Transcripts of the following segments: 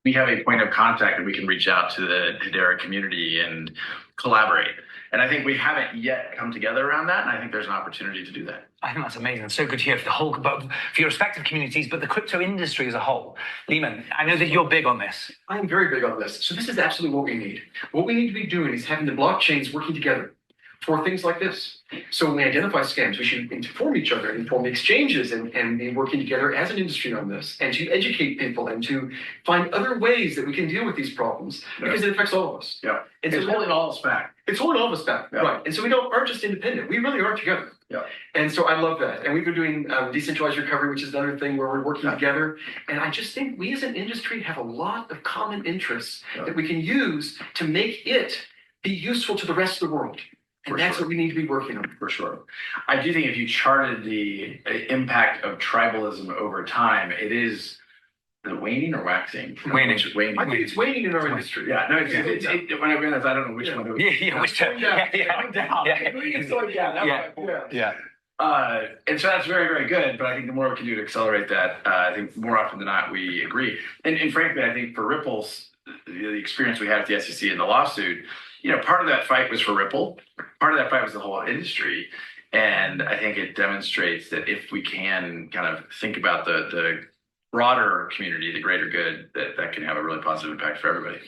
we have a point of contact and we can reach out to the Hedera community and collaborate. And I think we haven't yet come together around that. And I think there's an opportunity to do that. I think that's amazing. So good to hear for the whole, for your respective communities, but the crypto industry as a whole. Lehman, I know that you're big on this. I am very big on this. So this is absolutely what we need. What we need to be doing is having the blockchains working together for things like this. So when we identify scams, we should inform each other, inform the exchanges, and be working together as an industry on this, and to educate people and to find other ways that we can deal with these problems, because it affects all of us. Yeah, and it's holding all of us back. It's holding all of us back, right? And so we aren't just independent. We really are together. Yeah. And so I love that. And we've been doing decentralized recovery, which is another thing where we're working together. And I just think we as an industry have a lot of common interests that we can use to make it be useful to the rest of the world. And that's what we need to be working on. For sure. I do think if you charted the impact of tribalism over time, it is the waning or waxing? Waning. I think it's waning in our industry. Yeah, no, when I realized, I don't know which one it was. Which one? And so that's very, very good. But I think the more we can do to accelerate that, I think more often than not, we agree. And frankly, I think for Ripple's, the experience we had at the SEC and the lawsuit, part of that fight was for Ripple. Part of that fight was the whole industry. And I think it demonstrates that if we can kind of think about the broader community, the greater good, that can have a really positive impact for everybody.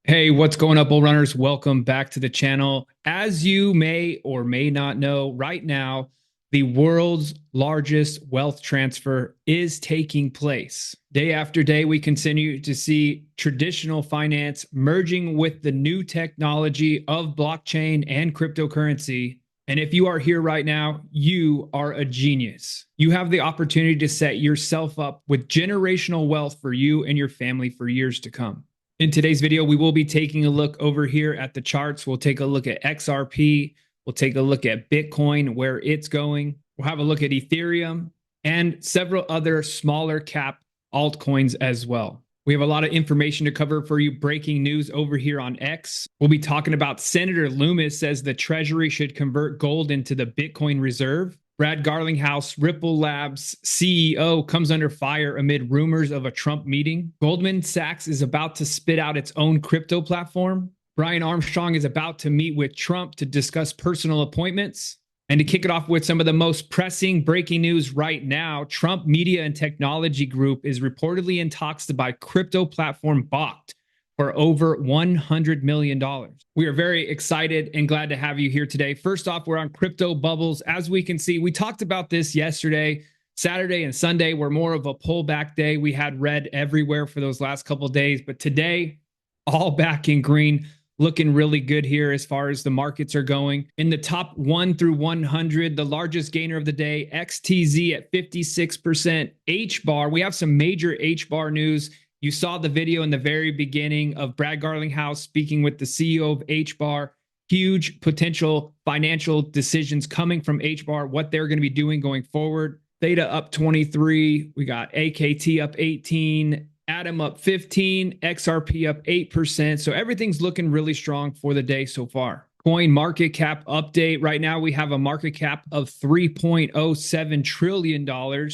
Hey, what's going up, Bull Runners? Welcome back to the channel. As you may or may not know, right now, the world's largest wealth transfer is taking place. Day after day, we continue to see traditional finance merging with the new technology of blockchain and cryptocurrency. And if you are here right now, you are a genius. You have the opportunity to set yourself up with generational wealth for you and your family for years to come. In today's video, we will be taking a look over here at the charts. We'll take a look at XRP. We'll take a look at Bitcoin, where it's going. We'll have a look at Ethereum and several other smaller cap altcoins as well. We have a lot of information to cover for you. Breaking news over here on X. We'll be talking about Senator Loomis says the Treasury should convert gold into the Bitcoin reserve. Brad Garlinghouse, Ripple Labs CEO, comes under fire amid rumors of a Trump meeting. Goldman Sachs is about to spit out its own crypto platform. Brian Armstrong is about to meet with Trump to discuss personal appointments. And to kick it off with some of the most pressing breaking news right now, Trump Media and Technology Group is reportedly in talks to buy crypto platform Bakkt for over $100 million. We are very excited and glad to have you here today. First off, we're on crypto bubbles. As we can see, we talked about this yesterday. Saturday and Sunday were more of a pullback day. We had red everywhere for those last couple of days, but today, all back in green. Looking really good here as far as the markets are going. In the top 1 through 100, the largest gainer of the day, XTZ at 56%. HBAR, we have some major HBAR news. You saw the video in the very beginning of Brad Garlinghouse speaking with the CEO of HBAR. Huge potential financial decisions coming from HBAR, what they're going to be doing going forward. Theta up 23. We got AKT up 18. Atom up 15, XRP up 8%. So everything's looking really strong for the day so far. Coin market cap update. Right now we have a market cap of $3.07 trillion.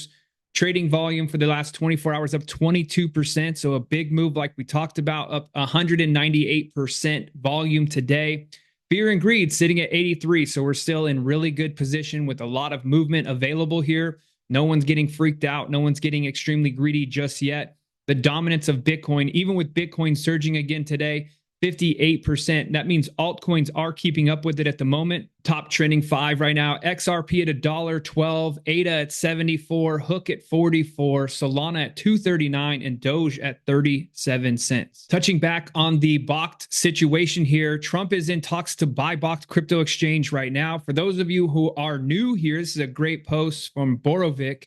Trading volume for the last 24 hours up 22%. So a big move like we talked about, up 198% volume today. Fear and greed sitting at 83. So we're still in really good position with a lot of movement available here. No one's getting freaked out. No one's getting extremely greedy just yet. The dominance of Bitcoin, even with Bitcoin surging again today, 58%. That means altcoins are keeping up with it at the moment. Top trending 5 right now. XRP at $1.12, ADA at 74, Hook at 44, Solana at 239, and Doge at 37 cents. Touching back on the Bakkt situation here, Trump is in talks to buy Bakkt crypto exchange right now. For those of you who are new here, this is a great post from Borovic.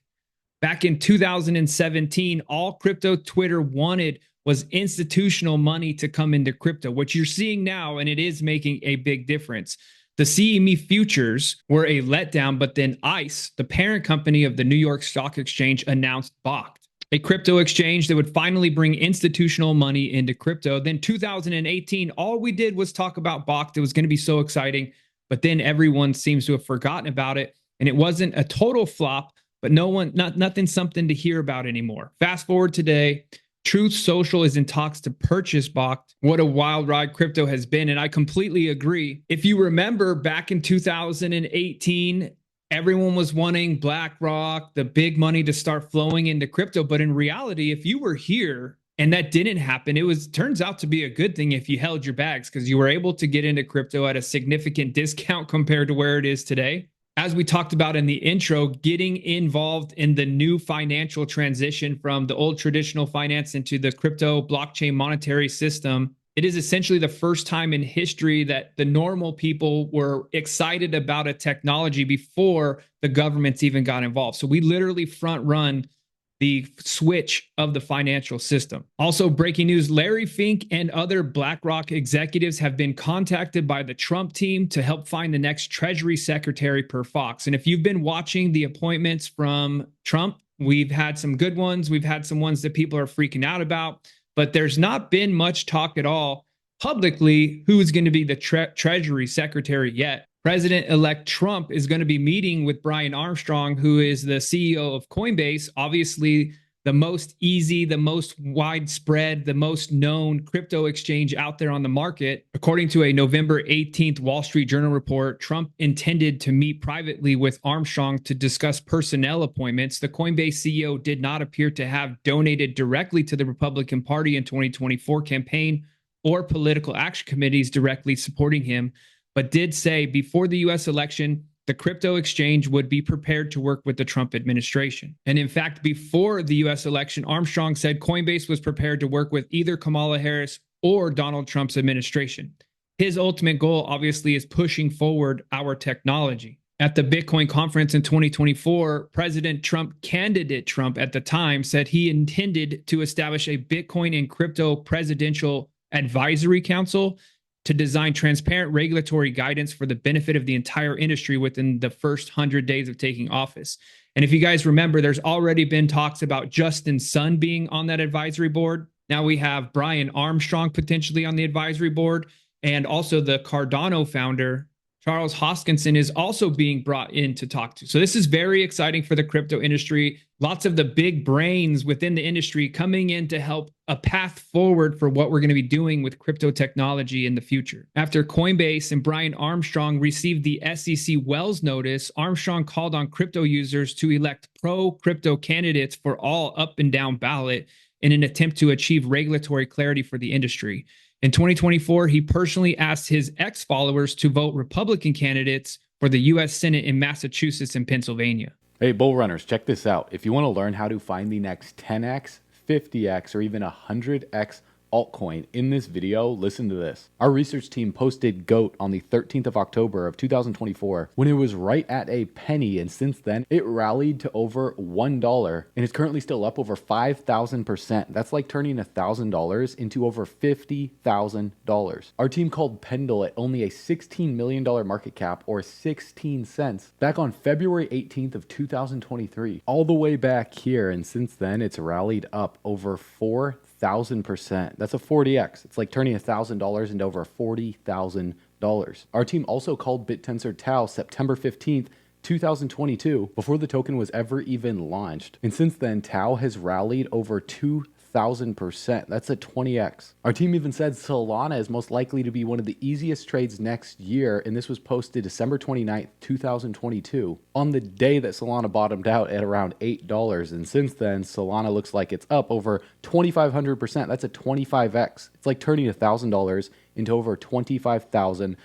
Back in 2017, all crypto Twitter wanted was institutional money to come into crypto. What you're seeing now, and it is making a big difference. The CME futures were a letdown, but then ICE, the parent company of the New York Stock Exchange, announced Bakkt, a crypto exchange that would finally bring institutional money into crypto. Then 2018, all we did was talk about Bakkt. It was going to be so exciting, but then everyone seems to have forgotten about it, and it wasn't a total flop. But nothing something to hear about anymore. Fast forward today, Truth Social is in talks to purchase Bakkt. What a wild ride crypto has been. And I completely agree. If you remember back in 2018, everyone was wanting BlackRock, the big money to start flowing into crypto. But in reality, if you were here and that didn't happen, turns out to be a good thing if you held your bags, because you were able to get into crypto at a significant discount compared to where it is today. As we talked about in the intro, getting involved in the new financial transition from the old traditional finance into the crypto blockchain monetary system, it is essentially the first time in history that the normal people were excited about a technology before the governments even got involved. So we literally front run the switch of the financial system. Also, breaking news, Larry Fink and other BlackRock executives have been contacted by the Trump team to help find the next Treasury Secretary per Fox. And if you've been watching the appointments from Trump, we've had some good ones. We've had some ones that people are freaking out about, but there's not been much talk at all publicly who's going to be the Treasury Secretary yet. President-elect Trump is going to be meeting with Brian Armstrong, who is the CEO of Coinbase, obviously the most easy, the most widespread, the most known crypto exchange out there on the market. According to a November 18th Wall Street Journal report, Trump intended to meet privately with Armstrong to discuss personnel appointments. The Coinbase CEO did not appear to have donated directly to the Republican Party in 2024 campaign or political action committees directly supporting him, but did say before the U.S. election, the crypto exchange would be prepared to work with the Trump administration. And in fact, before the U.S. election, Armstrong said Coinbase was prepared to work with either Kamala Harris or Donald Trump's administration. His ultimate goal, obviously, is pushing forward our technology. At the Bitcoin conference in 2024, President Trump, candidate Trump at the time, said he intended to establish a Bitcoin and crypto presidential advisory council to design transparent regulatory guidance for the benefit of the entire industry within the first 100 days of taking office. And if you guys remember, there's already been talks about Justin Sun being on that advisory board. Now we have Brian Armstrong potentially on the advisory board, and also the Cardano founder, Charles Hoskinson, is also being brought in to talk to. So this is very exciting for the crypto industry. Lots of the big brains within the industry coming in to help a path forward for what we're going to be doing with crypto technology in the future. After Coinbase and Brian Armstrong received the SEC Wells notice, Armstrong called on crypto users to elect pro-crypto candidates for all up and down ballot in an attempt to achieve regulatory clarity for the industry. In 2024, he personally asked his ex-followers to vote Republican candidates for the U.S. Senate in Massachusetts and Pennsylvania. Hey, bull runners, check this out. If you want to learn how to find the next 10x, 50x, or even 100x altcoin in this video, listen to this. Our research team posted GOAT on the 13th of October of 2024 when it was right at a penny, and since then it rallied to over $1 and is currently still up over 5,000%. That's like turning $1,000 into over $50,000. Our team called Pendle at only a $16 million market cap, or 16 cents, back on February 18th of 2023, all the way back here, and since then it's rallied up over 4,000%. That's a 40x. It's like turning $1,000 into over $40,000. Our team also called BitTensor Tau September 15th, 2022, before the token was ever even launched. And since then, Tau has rallied over 2,000%. That's a 20x. Our team even said Solana is most likely to be one of the easiest trades next year, and this was posted December 29th, 2022, on the day that Solana bottomed out at around $8. And since then, Solana looks like it's up over 2,500%. That's a 25x. It's like turning $1,000 into over $25,000.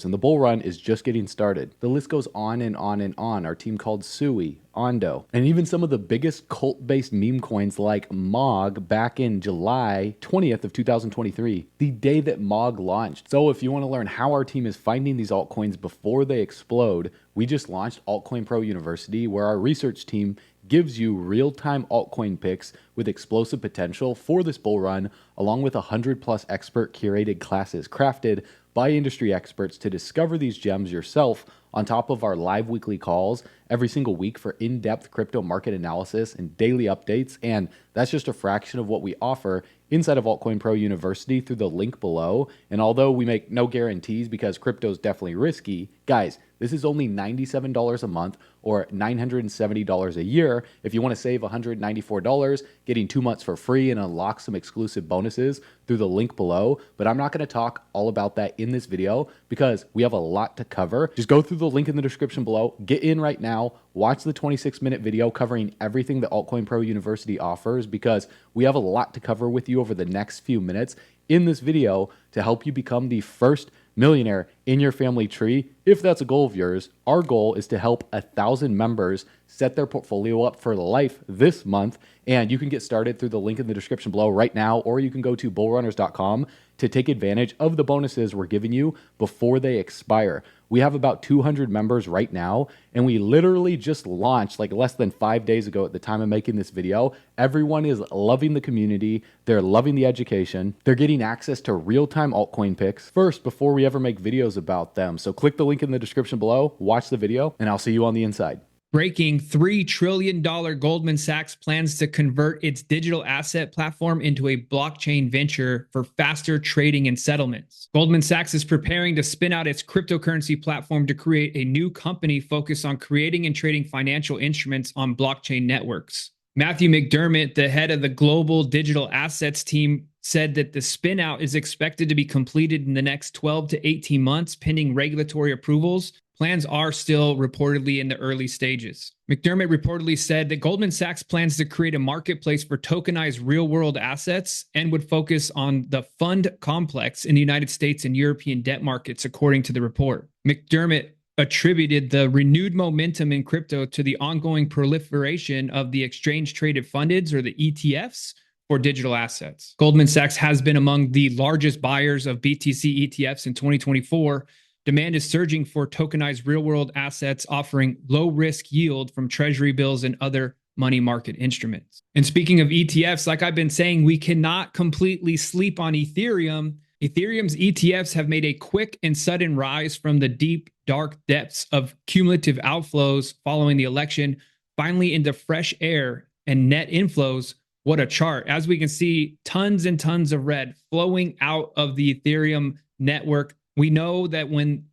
And the bull run is just getting started. The list goes on and on and on. Our team called Sui, Ondo, and even some of the biggest cult-based meme coins like MOG back in July 20th of 2023, the day that MOG launched. So if you want to learn how our team is finding these altcoins before they explode, we just launched Altcoin Pro University, where our research team gives you real-time altcoin picks with explosive potential for this bull run, along with 100+ expert curated classes crafted by industry experts to discover these gems yourself, on top of our live weekly calls every single week for in-depth crypto market analysis and daily updates. And that's just a fraction of what we offer inside of Altcoin Pro University through the link below. And although we make no guarantees because crypto is definitely risky, Guys, this is only $97 a month or $970 a year. If you want to save $194, getting 2 months for free and unlock some exclusive bonuses through the link below. But I'm not going to talk all about that in this video because we have a lot to cover. Just go through the link in the description below, get in right now, watch the 26-minute video covering everything that Altcoin Pro University offers because we have a lot to cover with you over the next few minutes in this video to help you become the first millionaire in your family tree. If that's a goal of yours, our goal is to help 1,000 members set their portfolio up for life this month. And you can get started through the link in the description below right now, or you can go to bullrunners.com to take advantage of the bonuses we're giving you before they expire. We have about 200 members right now, and we literally just launched like less than 5 days ago at the time of making this video. Everyone is loving the community. They're loving the education. They're getting access to real-time altcoin picks first before we ever make videos about them. So click the link in the description below, watch the video, and I'll see you on the inside. Breaking $3 trillion, Goldman Sachs plans to convert its digital asset platform into a blockchain venture for faster trading and settlements. Goldman Sachs is preparing to spin out its cryptocurrency platform to create a new company focused on creating and trading financial instruments on blockchain networks. Matthew McDermott, the head of the global digital assets team, said that the spin out is expected to be completed in the next 12 to 18 months, pending regulatory approvals. Plans are still reportedly in the early stages. McDermott reportedly said that Goldman Sachs plans to create a marketplace for tokenized real-world assets and would focus on the fund complex in the United States and European debt markets, according to the report. McDermott attributed the renewed momentum in crypto to the ongoing proliferation of the exchange-traded fundeds, or the ETFs, for digital assets. Goldman Sachs has been among the largest buyers of BTC ETFs in 2024. Demand is surging for tokenized real-world assets offering low-risk yield from treasury bills and other money market instruments. And speaking of ETFs, like I've been saying, we cannot completely sleep on Ethereum. Ethereum's ETFs have made a quick and sudden rise from the deep, dark depths of cumulative outflows following the election, finally into fresh air and net inflows. What a chart. As we can see, tons and tons of red flowing out of the Ethereum network. We know that when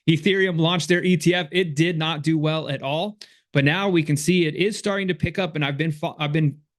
Ethereum launched their ETF, it did not do well at all. But now we can see it is starting to pick up. And I've been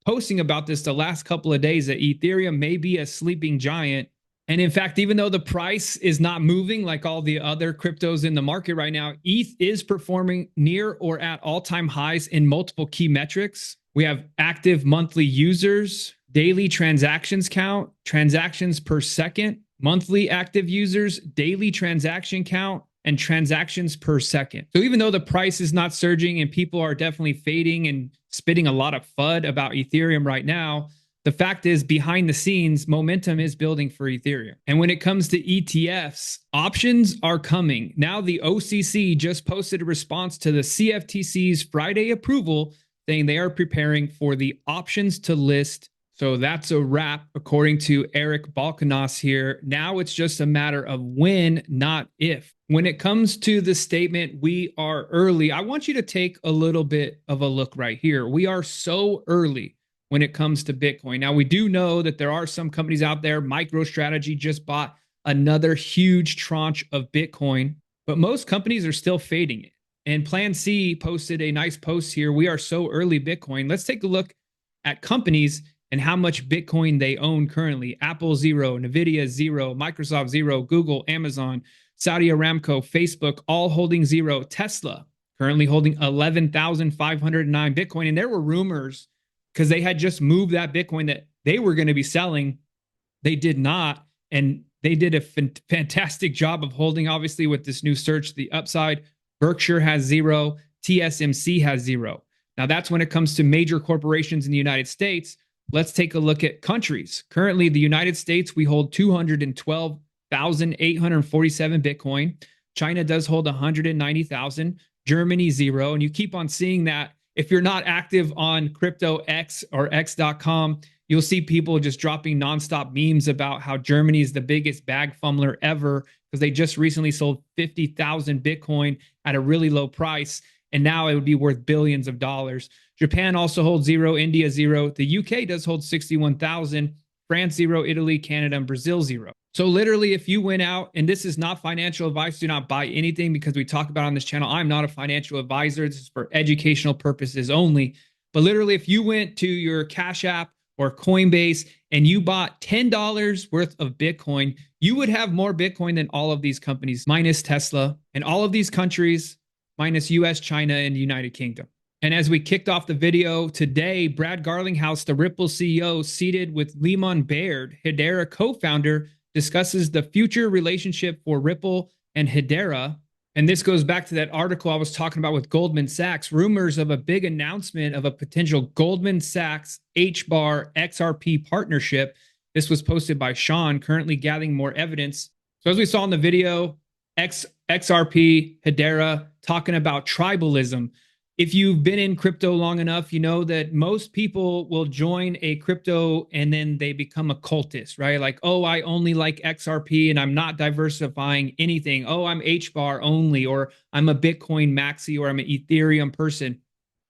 posting about this the last couple of days that Ethereum may be a sleeping giant. And in fact, even though the price is not moving like all the other cryptos in the market right now, ETH is performing near or at all-time highs in multiple key metrics. We have active monthly users, daily transactions count, transactions per second, monthly active users, daily transaction count, and transactions per second. So even though the price is not surging and people are definitely fading and spitting a lot of FUD about Ethereum right now, the fact is behind the scenes, momentum is building for Ethereum. And when it comes to ETFs, options are coming. Now the OCC just posted a response to the CFTC's Friday approval saying they are preparing for the options to list. So that's a wrap, according to Eric Balkanos here. Now it's just a matter of when, not if. When it comes to the statement, we are early, I want you to take a little bit of a look right here. We are so early when it comes to Bitcoin. Now, we do know that there are some companies out there. MicroStrategy just bought another huge tranche of Bitcoin, but most companies are still fading it. And Plan C posted a nice post here. We are so early Bitcoin. Let's take a look at companies and how much Bitcoin they own currently. Apple 0, Nvidia 0, Microsoft 0, Google, Amazon, Saudi Aramco, Facebook, all holding 0. Tesla currently holding 11,509 Bitcoin. And there were rumors because they had just moved that Bitcoin that they were going to be selling. They did not. And they did a fantastic job of holding, obviously, with this new search, the upside. Berkshire has 0. TSMC has 0. Now, that's when it comes to major corporations in the United States. Let's take a look at countries. Currently, the United States, we hold 212,847 Bitcoin. China does hold 190,000. Germany, 0. And you keep on seeing that. If you're not active on Crypto X or X.com, you'll see people just dropping nonstop memes about how Germany is the biggest bag fumbler ever because they just recently sold 50,000 Bitcoin at a really low price. And now it would be worth billions of dollars. Japan also holds 0, India 0. The UK does hold 61,000, France 0, Italy, Canada, and Brazil 0. So literally, if you went out, and this is not financial advice, do not buy anything because we talk about on this channel. I'm not a financial advisor. This is for educational purposes only. But literally, if you went to your Cash App or Coinbase and you bought $10 worth of Bitcoin, you would have more Bitcoin than all of these companies, minus Tesla, and all of these countries, minus US, China, and the United Kingdom. And as we kicked off the video today, Brad Garlinghouse, the Ripple CEO, seated with Lehman Baird, Hedera co-founder, discusses the future relationship for Ripple and Hedera. And this goes back to that article I was talking about with Goldman Sachs, rumors of a big announcement of a potential Goldman Sachs HBAR XRP partnership. This was posted by Sean, currently gathering more evidence. So as we saw in the video, XRP, Hedera, talking about tribalism. If you've been in crypto long enough, you know that most people will join a crypto and then they become a cultist, right? Like, oh, I only like XRP and I'm not diversifying anything. Oh, I'm HBAR only, or I'm a Bitcoin maxi, or I'm an Ethereum person.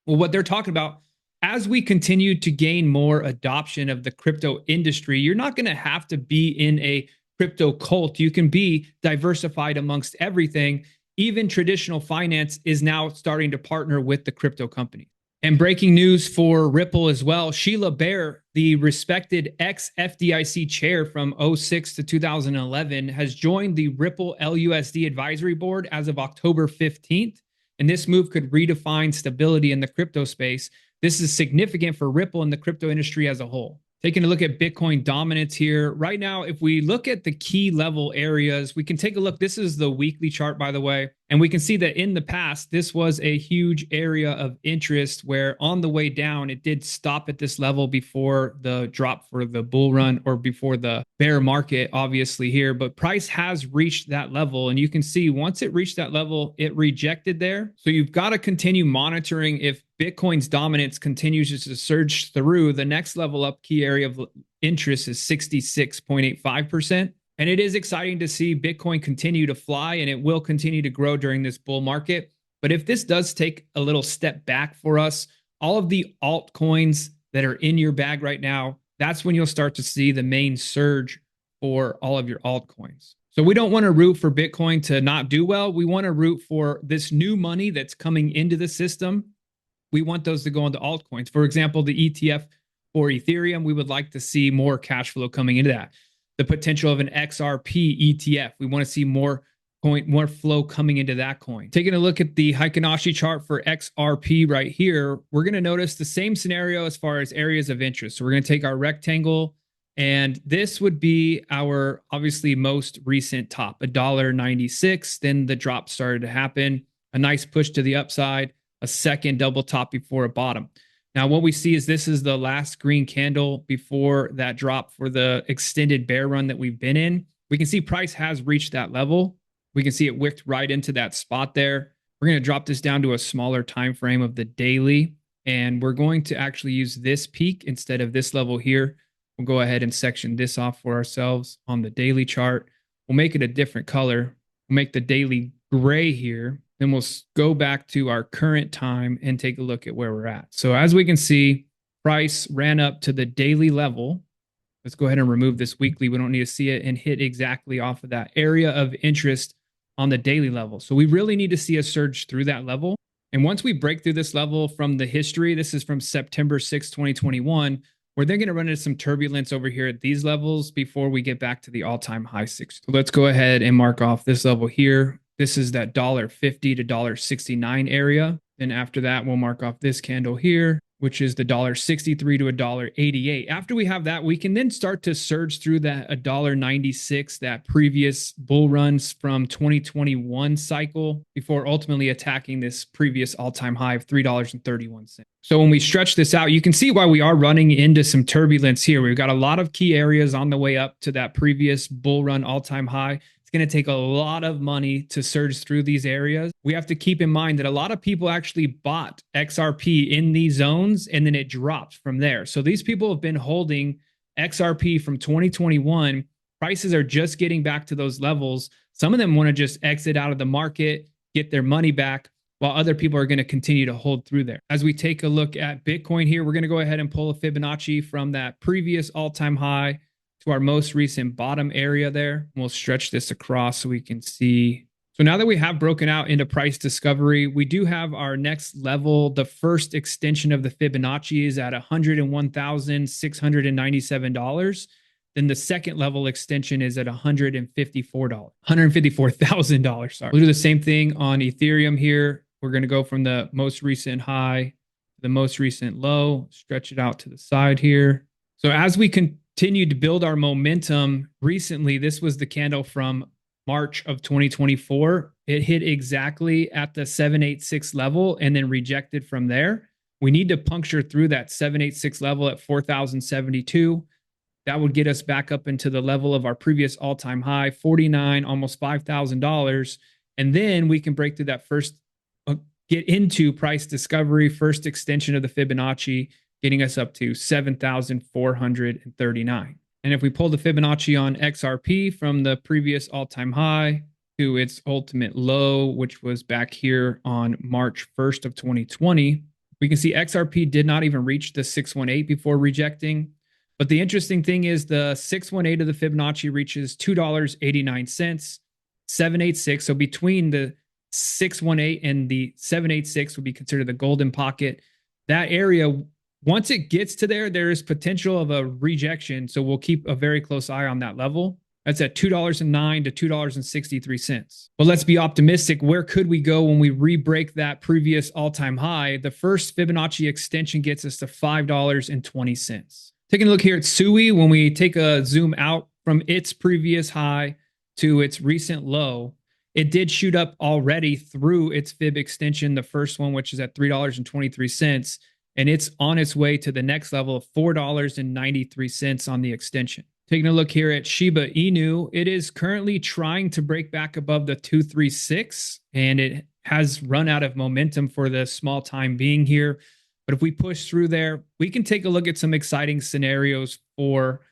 Well, what they're talking about, as we continue to gain more adoption of the crypto industry, you're not going to have to be in a crypto cult. You can be diversified amongst everything. Even traditional finance is now starting to partner with the crypto company. And breaking news for Ripple as well, Sheila Bair, the respected ex-FDIC chair from 2006 to 2011, has joined the Ripple LUSD advisory board as of October 15th. And this move could redefine stability in the crypto space. This is significant for Ripple and the crypto industry as a whole. Taking a look at Bitcoin dominance here. Right now, if we look at the key level areas, we can take a look. This is the weekly chart, by the way. And we can see that in the past, this was a huge area of interest where on the way down, it did stop at this level before the drop for the bull run or before the bear market, obviously here. But price has reached that level. And you can see once it reached that level, it rejected there. So you've got to continue monitoring if Bitcoin's dominance continues to surge through. The next level up key area of interest is 66.85%. And it is exciting to see Bitcoin continue to fly, and it will continue to grow during this bull market. But if this does take a little step back for us, all of the altcoins that are in your bag right now, that's when you'll start to see the main surge for all of your altcoins. So we don't want to root for Bitcoin to not do well. We want to root for this new money that's coming into the system. We want those to go into altcoins. For example, the ETF for Ethereum, we would like to see more cash flow coming into that. The potential of an XRP ETF, we want to see more flow coming into that coin. Taking a look at the Heikin-Ashi chart for XRP right here, we're going to notice the same scenario as far as areas of interest. So we're going to take our rectangle, and this would be our obviously most recent top, $1.96. Then the drop started to happen, a nice push to the upside, a second double top before a bottom. Now, what we see is this is the last green candle before that drop for the extended bear run that we've been in. We can see price has reached that level. We can see it wicked right into that spot there. We're going to drop this down to a smaller time frame of the daily, and we're going to actually use this peak instead of this level here. We'll go ahead and section this off for ourselves on the daily chart. We'll make it a different color. We'll make the daily gray here. Then we'll go back to our current time and take a look at where we're at. So as we can see, price ran up to the daily level. Let's go ahead and remove this weekly. We don't need to see it, and hit exactly off of that area of interest on the daily level. So we really need to see a surge through that level. And once we break through this level from the history, this is from September 6, 2021, where they're going to run into some turbulence over here at these levels before we get back to the all-time high 6. So let's go ahead and mark off this level here. This is that $1.50 to $1.69 area. Then after that, we'll mark off this candle here, which is the $1.63 to $1.88. After we have that, we can then start to surge through that $1.96, that previous bull runs from 2021 cycle, before ultimately attacking this previous all-time high of $3.31. So when we stretch this out, you can see why we are running into some turbulence here. We've got a lot of key areas on the way up to that previous bull run all-time high. It's going to take a lot of money to surge through these areas. We have to keep in mind that a lot of people actually bought XRP in these zones, and then it dropped from there. So these people have been holding XRP from 2021. Prices are just getting back to those levels. Some of them want to just exit out of the market, get their money back, while other people are going to continue to hold through there. As we take a look at Bitcoin here, we're going to go ahead and pull a Fibonacci from that previous all-time high to our most recent bottom area there. We'll stretch this across so we can see. So now that we have broken out into price discovery, we do have our next level. The first extension of the Fibonacci is at $101,697. Then the second level extension is at $154,000. Sorry. We'll do the same thing on Ethereum here. We're going to go from the most recent high to the most recent low, stretch it out to the side here. So as we continue to build our momentum recently, this was the candle from March of 2024. It hit exactly at the 786 level and then rejected from there. We need to puncture through that 786 level at 4,072. That would get us back up into the level of our previous all-time high, 49, almost $5,000. And then we can break through that first, get into price discovery, first extension of the Fibonacci, getting us up to 7,439. And if we pull the Fibonacci on XRP from the previous all-time high to its ultimate low, which was back here on March 1st of 2020, we can see XRP did not even reach the 618 before rejecting. But the interesting thing is the 618 of the Fibonacci reaches $2.89, 786. So between the 618 and the 786 would be considered the golden pocket. That area, once it gets to there, there is potential of a rejection. So we'll keep a very close eye on that level. That's at $2.09 to $2.63. But let's be optimistic. Where could we go when we re-break that previous all-time high? The first Fibonacci extension gets us to $5.20. Taking a look here at SUI, when we take a zoom out from its previous high to its recent low, it did shoot up already through its fib extension, the first one, which is at $3.23, and it's on its way to the next level of $4.93 on the extension. Taking a look here at Shiba Inu, it is currently trying to break back above the 236, and it has run out of momentum for the small time being here. But if we push through there, we can take a look at some exciting scenarios for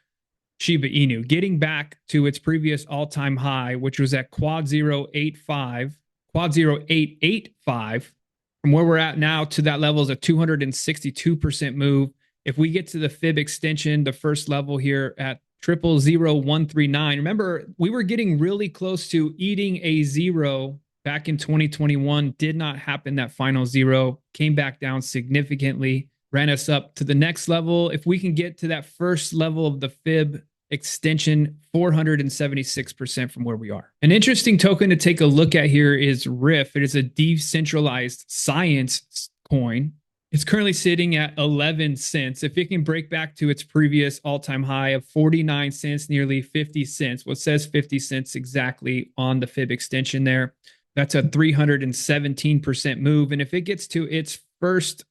Shiba Inu, getting back to its previous all-time high, which was at quad 085, quad 0885. From where we're at now to that level is a 262% move. If we get to the fib extension, the first level here at 000139, remember, we were getting really close to eating a zero back in 2021. Did not happen. That final zero came back down significantly, ran us up to the next level. If we can get to that first level of the fib extension, 476% from where we are. An interesting token to take a look at here is RIF. It is a decentralized science coin. It's currently sitting at 11 cents. If it can break back to its previous all-time high of 49 cents, nearly 50 cents, what says 50 cents exactly on the fib extension there, that's a 317% move. And if it gets to its first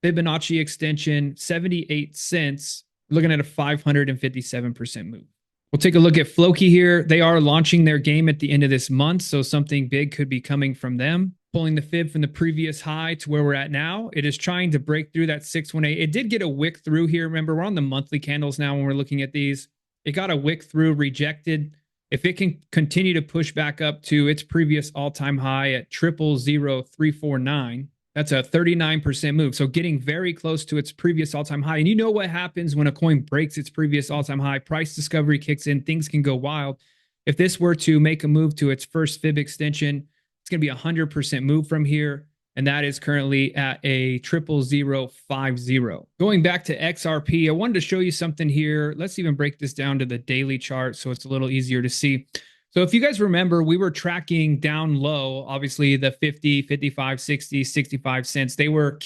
Fibonacci extension, 78 cents, looking at a 557% move. We'll take a look at Floki here. They are launching their game at the end of this month, so something big could be coming from them. Pulling the fib from the previous high to where we're at now. It is trying to break through that 618. It did get a wick through here. Remember, we're on the monthly candles now when we're looking at these. It got a wick through, rejected. If it can continue to push back up to its previous all-time high at 000349, that's a 39% move. So getting very close to its previous all-time high. And you know what happens when a coin breaks its previous all-time high? Price discovery kicks in. Things can go wild. If this were to make a move to its first fib extension, it's going to be a 100% move from here. And that is currently at a 00050. Going back to XRP, I wanted to show you something here. Let's even break this down to the daily chart so it's a little easier to see. So if you guys remember, we were tracking down low, obviously the 50, 55, 60, 65 cents. They were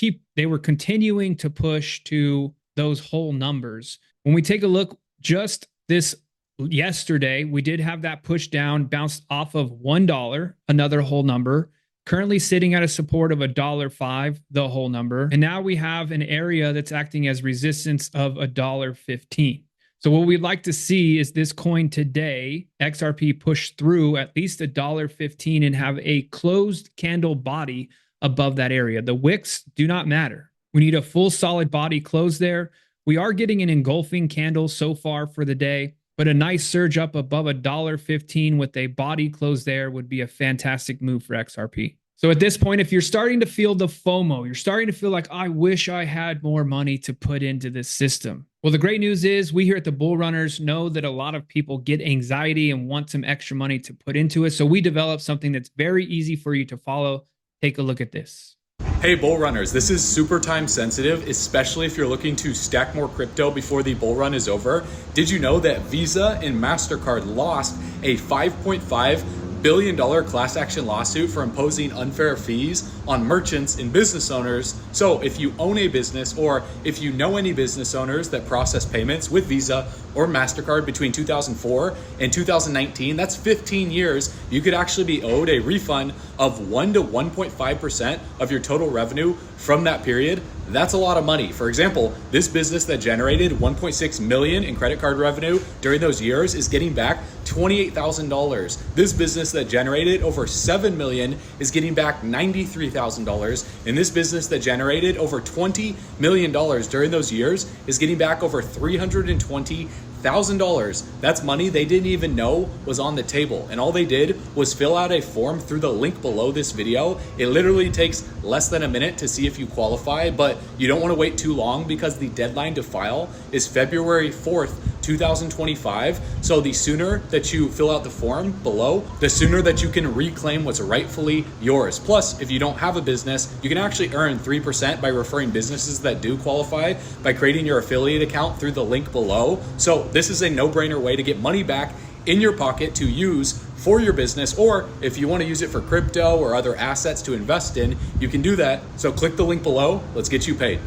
continuing to push to those whole numbers. When we take a look just this yesterday, we did have that push down, bounced off of $1, another whole number, currently sitting at a support of $1.05, the whole number. And now we have an area that's acting as resistance of $1.15. So what we'd like to see is this coin today, XRP, push through at least $1.15 and have a closed candle body above that area. The wicks do not matter. We need a full solid body close there. We are getting an engulfing candle so far for the day, but a nice surge up above $1.15 with a body close there would be a fantastic move for XRP. So at this point, if you're starting to feel the FOMO, you're starting to feel like, I wish I had more money to put into this system. Well, the great news is we here at the Bull Runners know that a lot of people get anxiety and want some extra money to put into it. So we developed something that's very easy for you to follow. Take a look at this. Hey bull runners, this is super time sensitive, especially if you're looking to stack more crypto before the bull run is over. Did you know that Visa and Mastercard lost a $5.5 billion class action lawsuit for imposing unfair fees on merchants and business owners? So if you own a business, or if you know any business owners that process payments with Visa or Mastercard between 2004 and 2019, that's 15 years, you could actually be owed a refund of 1 to 1.5% of your total revenue from that period. That's a lot of money. For example, this business that generated 1.6 million in credit card revenue during those years is getting back $28,000. This business that generated over 7 million is getting back $93,000. And this business that generated over $20 million during those years is getting back over $320,000. That's money they didn't even know was on the table. And all they did was fill out a form through the link below this video. It literally takes less than a minute to see if you qualify, but you don't want to wait too long because the deadline to file is February 4th, 2025. So the sooner that you fill out the form below, the sooner that you can reclaim what's rightfully yours. Plus, if you don't have a business, you can actually earn 3% by referring businesses that do qualify by creating your affiliate account through the link below. So this is a no-brainer way to get money back in your pocket to use for your business, or if you want to use it for crypto or other assets to invest in, you can do that. So click the link below. Let's get you paid.